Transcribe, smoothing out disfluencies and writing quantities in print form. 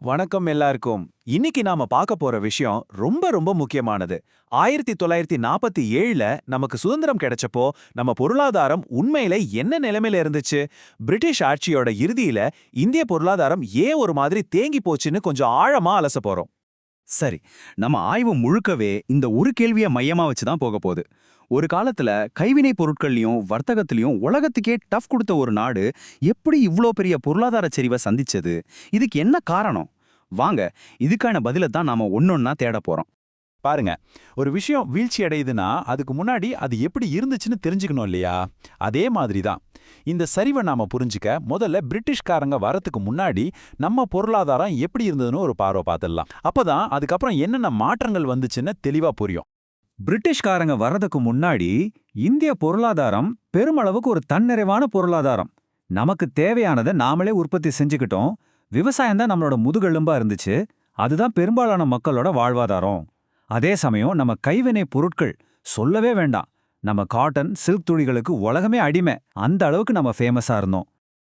வணக்கம் எல்லாருக்கும். இன்னைக்கு நாம பார்க்க போற விஷயம் ரொம்ப ரொம்ப முக்கியமானது. 1947ல நமக்கு சுதந்திரம் கிடைச்சப்போ நம்ம பொருளாதாரம் உண்மையில என்ன நிலைமையில இருந்துச்சு? பிரிட்டிஷ் ஆட்சியோட இறுதியில இந்திய பொருளாதாரம் ஏன் ஒரு மாதிரி தேங்கி போச்சுன்னு கொஞ்சம் ஆழமா அலச போறோம். சரி, நம்ம ஆய்வு முழுக்கவே இந்த ஒரு கேள்விய மையமா வச்சு தான் போக போகுது. ஒரு காலத்துல கைவினைப் பொருட்கள்லயும் வர்த்தகத்திலயும் உலகத்துக்கே டஃப் கொடுத்த ஒரு நாடு எப்படி இவ்ளோ பெரிய பொருளாதார சரிவை சந்திச்சது? இதுக்கு என்ன காரணம்? வாங்க, இதுக்கான பதில தான் நாம ஒன்னொன்னா தேட போறோம். பாருங்க, ஒரு விஷயம் வீழ்ச்சி அடையுதுன்னா அதுக்கு முன்னாடி அது எப்படி இருந்துச்சுன்னு தெரிஞ்சுக்கணும் இல்லையா? அதே மாதிரி தான் இந்த சரிவை நாம புரிஞ்சுக்க முதல்ல பிரிட்டிஷ்காரங்க வரத்துக்கு முன்னாடி நம்ம பொருளாதாரம் எப்படி இருந்ததுன்னு ஒரு பார்வை பார்த்துடலாம். அப்பதான் அதுக்கப்புறம் என்னென்ன மாற்றங்கள் வந்துச்சுன்னு தெளிவா புரியும். பிரிட்டிஷ்காரங்க வர்றதுக்கு முன்னாடி இந்திய பொருளாதாரம் பெருமளவுக்கு ஒரு தன்னிறைவான பொருளாதாரம். நமக்கு தேவையானதை நாமளே உற்பத்தி செஞ்சுக்கிட்டோம். விவசாயம் தான் நம்மளோட முதுகெலும்பா இருந்துச்சு. அதுதான் பெரும்பாலான மக்களோட வாழ்வாதாரம். அதே சமயம் நம்ம கைவினை பொருட்கள் சொல்லவே வேண்டாம். நம்ம காட்டன், சில்க் துணிகளுக்கு உலகமே அடிமை. அந்த அளவுக்கு நம்ம ஃபேமஸா இருந்தோம்.